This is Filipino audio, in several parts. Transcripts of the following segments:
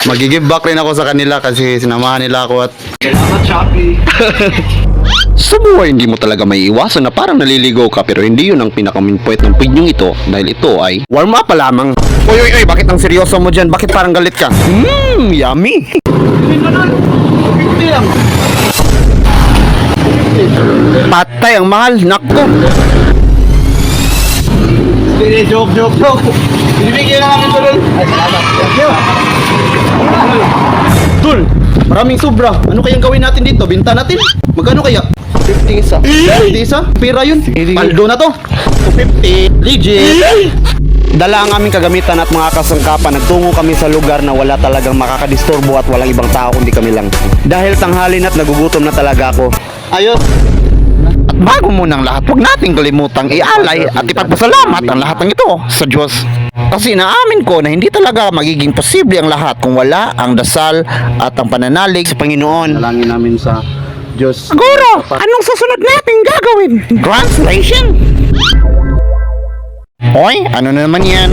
Mag-give back rin ako sa kanila kasi sinamahan nila ako at Salamat, Shopee. sa buhay hindi mo talaga may iwasan na parang naliligaw ka pero hindi yun ang pinaka-main point ng pinyong ito dahil ito ay warm up pa lamang. Uy, bakit ang seryoso mo dyan? Bakit parang galit ka? Yummy! Patay ang mahal, nakko! Hindi, joke. Binibigyan na namin ito doon. Ay, salamat. Thank you. Dul! Maraming sobra. Ano kayang gawin natin dito? Binta natin? Magkano kaya? 50 isa. 50 isa? Pira yun? Sige. Paldo na to. 250. Legit. Dala ang aming kagamitan at mga kasangkapan. Nagtungo kami sa lugar na wala talagang makakadisturbo at walang ibang tao kundi kami lang. Dahil tanghali na't nagugutom na talaga ako. Ayos. At bago munang lahat, huwag nating kalimutang ialay at ipagpasalamat ang lahat ng ito sa Diyos. Kasi naamin ko na hindi talaga magiging posible ang lahat kung wala ang dasal at ang pananalig sa Panginoon. Dalangin namin sa Diyos. Guro, anong susunod nating gagawin? Translation? Hoy, ano na naman yan?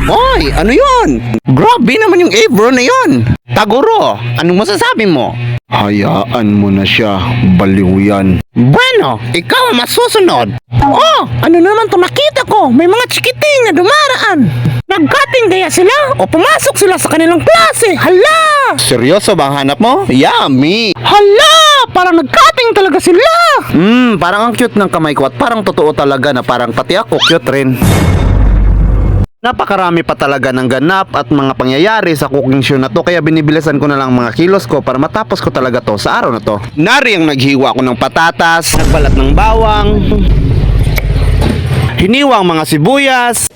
Hoy, ano yun? Grabe naman yung Ebro na yun. Taguro, anong masasabi mo? Hayaan mo na siya, baliw yan. Bueno, ikaw ang masusunod. Oh, ano naman to nakita ko? May mga chikiting na dumaraan. Nagkating kaya sila o pumasok sila sa kanilang klase? Hala! Seryoso ba ang hanap mo? Yummy! Hala! Parang nagkating talaga sila! Parang ang cute ng kamay ko at parang totoo talaga na parang pati ako cute rin. Napakarami pa talaga ng ganap at mga pangyayari sa cooking show na to kaya binibilisan ko na lang mga kilos ko para matapos ko talaga to sa araw na to. Nari ang naghiwa ko ng patatas, nagbalat ng bawang, hiniwang mga sibuyas,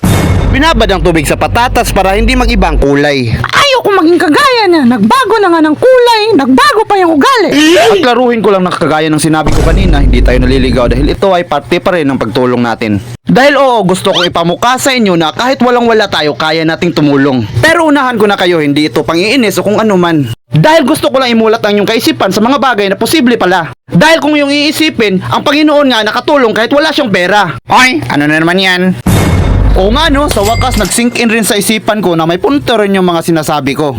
binabad ang tubig sa patatas para hindi mag-iba ang kulay. Ayoko maging kagaya niya. Nagbago na nga ng kulay, nagbago pa yung ugali. At laruhin ko lang na kagaya ng sinabi ko kanina, hindi tayo naliligaw dahil ito ay parte pa rin ng pagtulong natin. Dahil oo, gusto kong ipamukha sa inyo na kahit walang-wala tayo, kaya nating tumulong. Pero unahan ko na kayo, hindi ito pangiinis o kung ano man. Dahil gusto ko lang imulat ang inyong kaisipan sa mga bagay na posible pala. Dahil kung yung iisipin, ang Panginoon nga nakatulong kahit wala siyang pera. Oy, ano na naman yan? Oo nga no, sa wakas nag-sink in rin sa isipan ko na may punto rin yung mga sinasabi ko.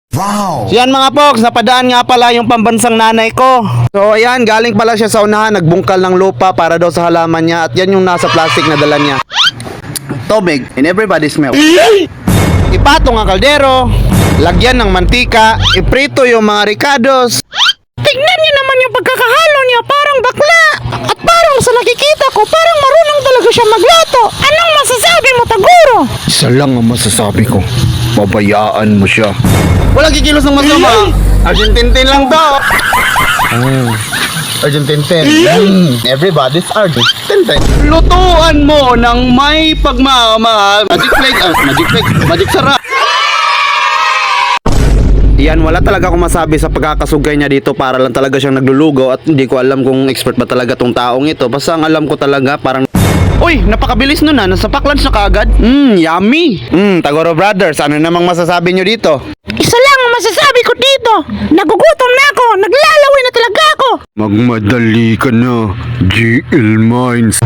Wow! Yan mga poks, napadaan nga pala yung pambansang nanay ko. So ayan, galing pala siya sa unahan, nagbungkal ng lupa para daw sa halaman niya at yan yung nasa plastic na dala niya. Tubig, and everybody smell. Ipatong ang kaldero, lagyan ng mantika, iprito yung mga ricados. Tignan niyo naman yung pagkakahalo niya, parang bakla. At parang sa nakikita ko, parang marunong talaga siya magluto. Anong masasabi mo, Taguro? Isa lang ang masasabi ko. Babayaan mo siya. Walang kikilos ng masama. Argentintin lang to. Argentintin. Everybody's Argentintin. Lutuan mo ng may pagmamahal. Magic sarap. Yan, wala talaga akong masabi sa pagkakasugay niya dito para lang talaga siyang naglulugaw at hindi ko alam kung expert ba talaga tong taong ito. Basta ang alam ko talaga parang uy, napakabilis nun nasa pack-lunch na kaagad. Yummy. Tagoro Brothers, ano namang masasabi nyo dito? Isa lang ang masasabi ko dito. Nagugutom na ako, naglalaway na talaga ako. Magmadali ka na, GL Mines.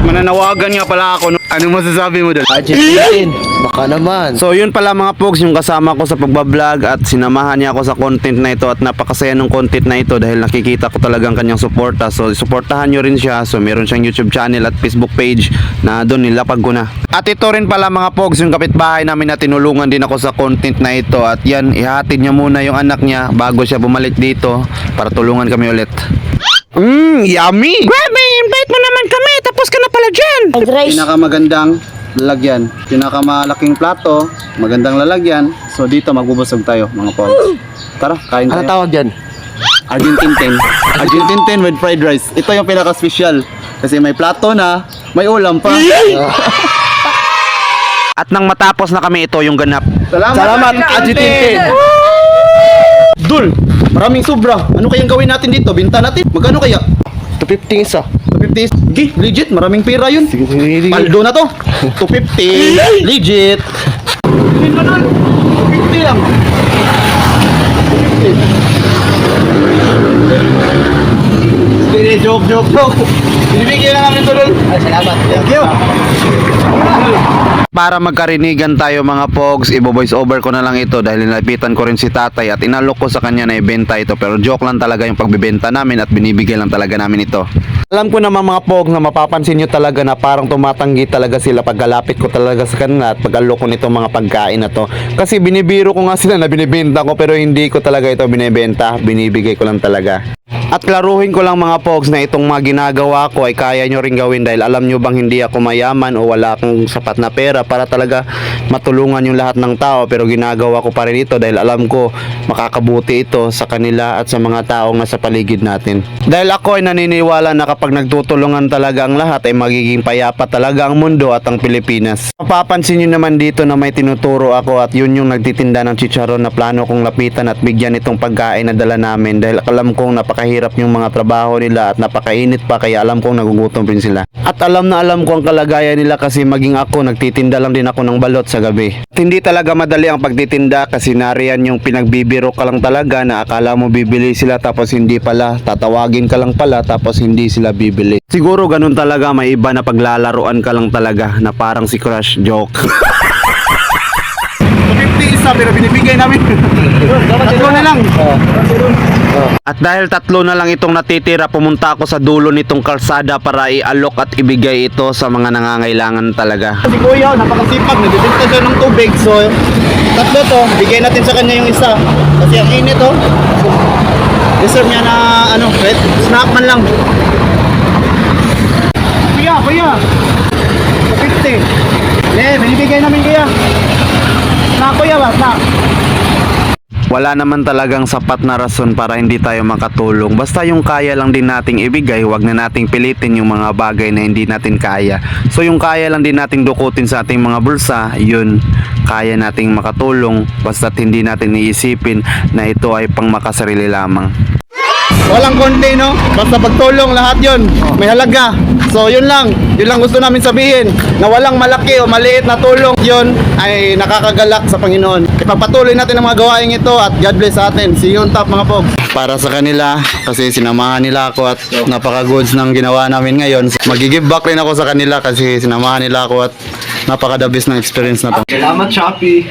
Mananawagan nga pala ako. Anong masasabi mo doon? Argentin. Baka naman. So yun pala mga folks, yung kasama ko sa pagbablog at sinamahan niya ako sa content na ito at napakasaya ng content na ito dahil nakikita ko talagang kanyang suporta. So suportahan nyo rin siya. So meron siyang YouTube channel at Facebook page na doon nilapag ko na. At ito rin pala mga folks, yung kapitbahay namin na tinulungan din ako sa content na ito. At yan, ihatid niya muna yung anak niya bago siya bumalik dito para tulungan kami ulit. Yummy! Grabe, invite mo naman kami, tapos ka na pala dyan! Pinakamagandang lalagyan, pinakamalaking plato, magandang lalagyan. So dito magbubusog tayo mga pogs. Tara, kain tayo. Ano tawag dyan? Argentintin with fried rice. Ito yung pinaka-special kasi may plato na, may ulam pa. At nang matapos na kami, ito yung ganap. Salamat, Argentin. Dul, maraming sobra. Ano kayang gawin natin dito? Binta natin? Magkano kaya? 250 isa. 250. Gi, legit, maraming pera yun. Sige. Paldo na to. 250. Legit. 250 lang. 250. Hindi, joke. joke. Binibigyan na namin tulol. Ay, salamat. Thank you. Para magkarinigan tayo mga pogs, ibo-voice over ko na lang ito dahil nilapitan ko rin si tatay at inalok ko sa kanya na ibenta ito, pero joke lang talaga yung pagbibenta namin at binibigay lang talaga namin ito. Alam ko naman mga pogs na mapapansin nyo talaga na parang tumatanggi talaga sila pagkalapit ko talaga sa kanila at pag-alok ko nitong mga pagkain na to. Kasi binibiro ko nga sila na binibenta ko, pero hindi ko talaga ito binibenta, binibigay ko lang talaga. At klaruhin ko lang mga pogs na itong mga ginagawa ko ay kaya nyo rin gawin dahil alam nyo bang hindi ako mayaman o wala akong sapat na pera para talaga matulungan yung lahat ng tao, pero ginagawa ko pa rin ito dahil alam ko makakabuti ito sa kanila at sa mga taong nasa paligid natin. Dahil ako ay naniniwala na kapag nagtutulungan talaga ang lahat ay magiging payapa talaga ang mundo at ang Pilipinas. Mapapansin nyo naman dito na may tinuturo ako at yun yung nagtitinda ng chicharon na plano kong lapitan at bigyan itong pagkain na dala namin dahil alam kong napakahirap yung mga trabaho nila at napakainit pa, kaya alam kong nagugutom rin sila. At alam na alam ko ang kalagayan nila kasi maging ako nagtitinda lang din ako ng balot sa gabi. At hindi talaga madali ang pagtitinda kasi nariyan yung pinagbibiro ka lang talaga na akala mo bibili sila tapos hindi pala, tatawagin ka lang pala tapos hindi sila bibili. Siguro ganun talaga, may iba na paglalaruan ka lang talaga na parang si Crush, joke. 50 isa pero binibigay namin. Tatlo na lang. At dahil tatlo na lang itong natitira, pumunta ako sa dulo nitong kalsada para ialok at ibigay ito sa mga nangangailangan talaga. Si Kuya, napakasipag, nagbibenta siya ng tubig. So, tatlo to, bigay natin sa kanya yung isa. Kasi ang init to. Deserve niya na, red snack man lang. Kuya. 50. Binibigay namin kuya. Snack kuya ba? Snack. Wala naman talagang sapat na rason para hindi tayo makatulong. Basta yung kaya lang din nating ibigay, wag na nating pilitin yung mga bagay na hindi natin kaya. So yung kaya lang din nating dukutin sa ating mga bulsa, yun, kaya nating makatulong. Basta't hindi natin iisipin na ito ay pang makasarili lamang. Walang konti, no? Basta pagtulong, lahat yun. May halaga. So, yun lang gusto namin sabihin. Na walang malaki o maliit na tulong, yun ay nakakagalak sa Panginoon. Ipagpatuloy natin ang mga gawain ito at God bless sa atin. See you on top, mga pogs. Para sa kanila, kasi sinamahan nila ako at napaka-goods ng ginawa namin ngayon. Mag-give back rin ako sa kanila kasi sinamahan nila ako at napaka-the best ng experience na to. Salamat, Shopee.